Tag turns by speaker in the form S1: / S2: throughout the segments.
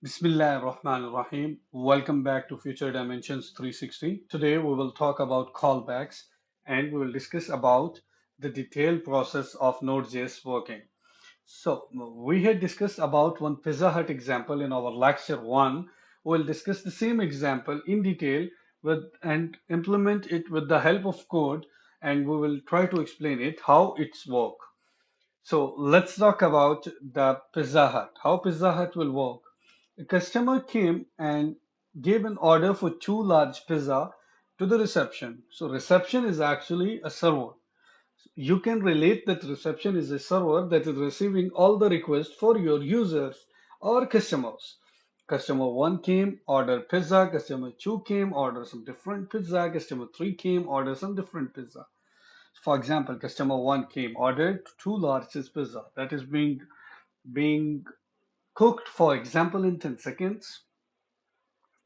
S1: Bismillah ar-Rahman ar-Rahim. Welcome back to Future Dimensions 360. Today we will talk about callbacks and we will discuss about the detailed process of Node.js working. So we had discussed about one Pizza Hut example in our lecture 1. We'll discuss the same example in detail and implement it with the help of code, and we will try to explain it how it's work. So let's talk about the Pizza Hut, how Pizza Hut will work. A customer came and gave an order for two large pizza to the reception. So reception is actually a server. You can relate that reception is a server that is receiving all the requests for your users or customers. Customer 1 came, order pizza. Customer 2 came, order some different pizza. Customer 3 came, order some different pizza. For example, customer 1 came, ordered two large pizza that is being cooked, for example, in 10 seconds.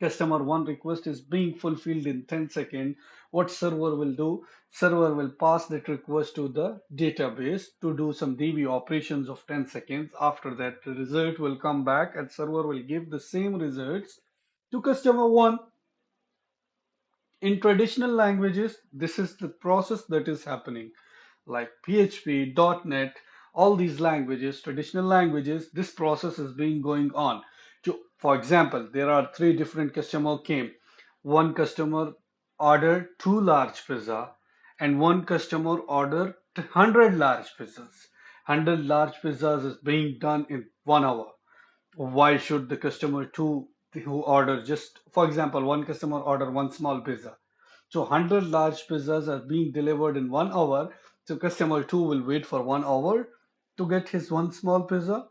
S1: Customer 1 request is being fulfilled in 10 seconds. What server will do? Server will pass that request to the database to do some DB operations of 10 seconds. After that, the result will come back and server will give the same results to customer 1. In traditional languages, this is the process that is happening. Like PHP, .NET, all these languages, traditional languages, this process is being going on. For example, there are three different customer came. One customer ordered two large pizza and one customer ordered 100 large pizzas. 100 large pizzas is being done in 1 hour. Why should the customer two who order just, for example, one customer order one small pizza? So 100 large pizzas are being delivered in 1 hour. So customer 2 will wait for 1 hour to get his one small pizza.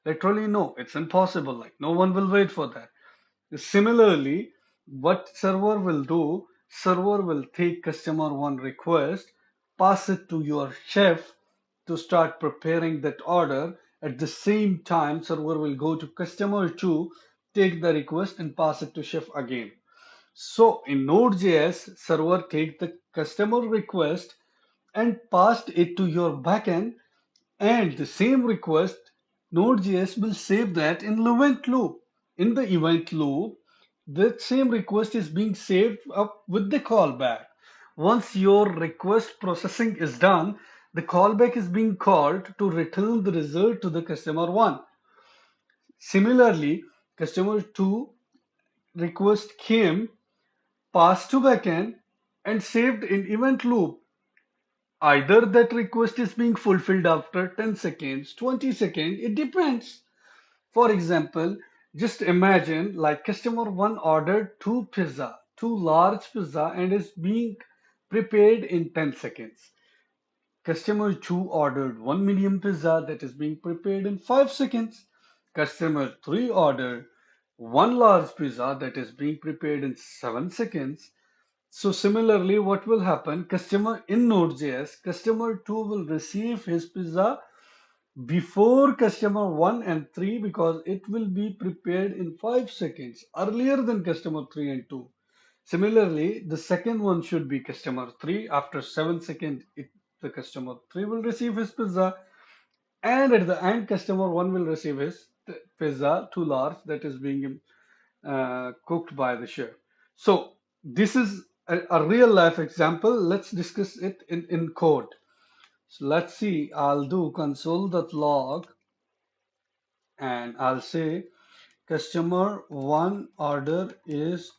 S1: Literally, no, it's impossible. Like no one will wait for that. Similarly, what server will do, server will take customer one request, pass it to your chef to start preparing that order. At the same time, server will go to customer two, take the request and pass it to chef again. So in Node.js, server take the customer request and passed it to your backend, and the same request, Node.js will save that in event loop. In the event loop, that same request is being saved up with the callback. Once your request processing is done, the callback is being called to return the result to the customer one. Similarly, customer two request came, passed to backend, and saved in event loop. Either that request is being fulfilled after 10 seconds, 20 seconds, it depends. For example, just imagine like customer one ordered two large pizza and is being prepared in 10 seconds. Customer 2 ordered one medium pizza that is being prepared in 5 seconds. Customer 3 ordered one large pizza that is being prepared in 7 seconds. So similarly, what will happen? Customer in Node.js, customer 2 will receive his pizza before customer 1 and 3 because it will be prepared in 5 seconds earlier than customer 3 and 2. Similarly, the second one should be customer 3. After 7 seconds, the customer 3 will receive his pizza, and at the end, customer 1 will receive his pizza too large that is being cooked by the chef. So this is a real life example. Let's discuss it in code. So let's see, I'll do console.log and I'll say customer one order is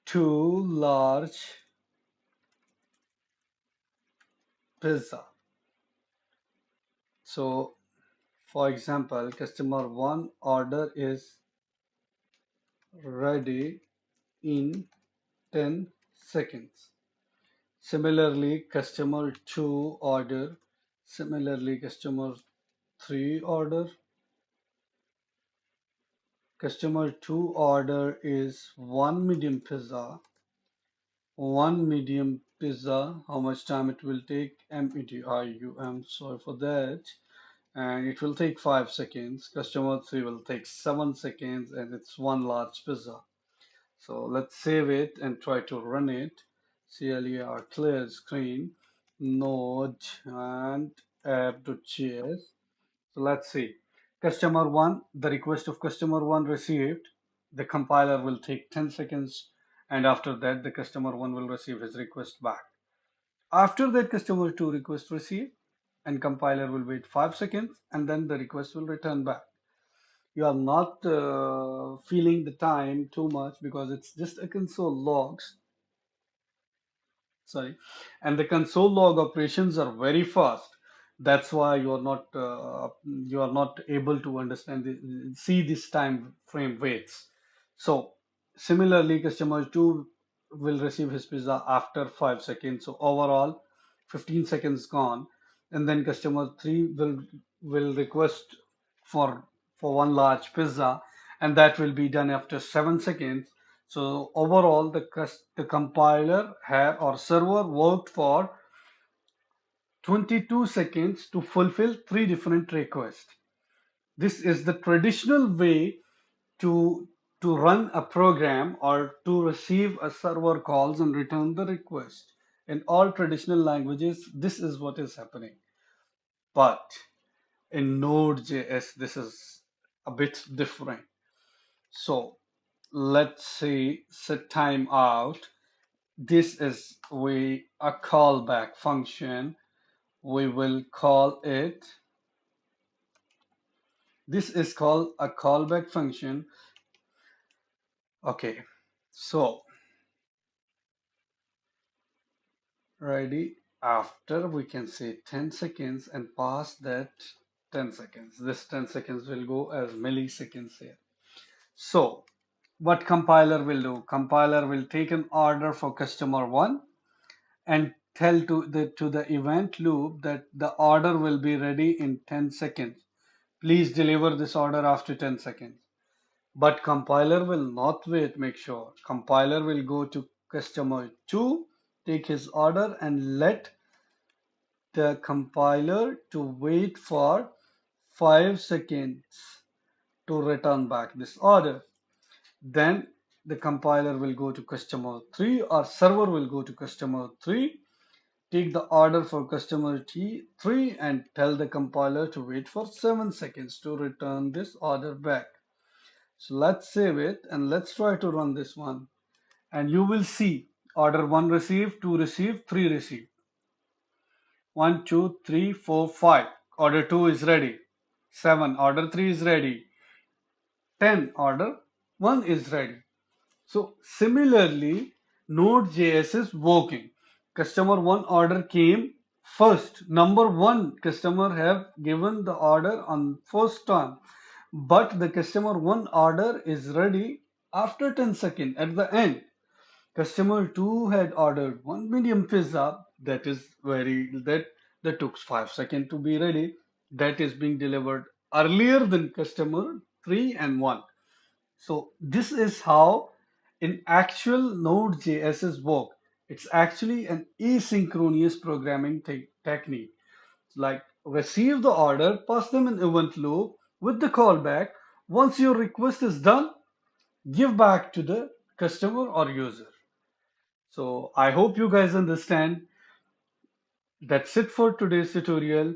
S1: two large pizza. So for example, customer one order is ready in 10 seconds. Similarly, customer 2 order. Similarly, customer 3 order. Customer 2 order is one medium pizza. One medium pizza. How much time it will take? MEDIUM. Sorry for that. And it will take 5 seconds. Customer 3 will take 7 seconds, and it's one large pizza. So let's save it and try to run it. CLER clear screen, Node and app.js. So let's see. customer one, the request of customer one received, the compiler will take 10 seconds, and after that, the customer one will receive his request back. After that, customer two request received, and compiler will wait 5 seconds, and then the request will return back. You are not feeling the time too much because it's just a console logs, sorry, and the console log operations are very fast. That's why you are not able to understand see this time frame waits. So similarly, customer 2 will receive his pizza after 5 seconds, so overall 15 seconds gone, and then customer 3 will request for one large pizza, and that will be done after 7 seconds. So overall, the compiler had or server worked for 22 seconds to fulfill three different requests. This is the traditional way to run a program or to receive a server calls and return the request. In all traditional languages, this is what is happening. But in Node.js, this is a bit different. So let's say set time out. This is a callback function. We will call it, this is called a callback function. Okay, so ready, after we can say 10 seconds and past that 10 seconds. This 10 seconds will go as milliseconds here. So what compiler will do? Compiler will take an order for customer one and tell to the event loop that the order will be ready in 10 seconds. Please deliver this order after 10 seconds. But compiler will not wait, make sure. Compiler will go to customer 2, take his order and let the compiler to wait for 5 seconds to return back this order. Then the compiler will go to customer 3 or server will go to customer 3, take the order for customer T3 and tell the compiler to wait for 7 seconds to return this order back. So let's save it and let's try to run this one. And you will see order 1 received, 2 received, 3 received. 1, 2, 3, 4, 5. Order 2 is ready. 7. Order 3 is ready. 10. Order 1 is ready. So similarly, Node.js is working. Customer 1 order came first. Number 1 customer have given the order on first time. But the customer 1 order is ready after 10 seconds at the end. Customer 2 had ordered 1 medium pizza that took 5 seconds to be ready. That is being delivered earlier than customer 3 and 1. So this is how in actual Node.js's work. It's actually an asynchronous programming technique. Like receive the order, pass them an event loop with the callback. Once your request is done, give back to the customer or user. So I hope you guys understand. That's it for today's tutorial.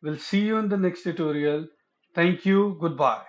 S1: We'll see you in the next tutorial. Thank you. Goodbye.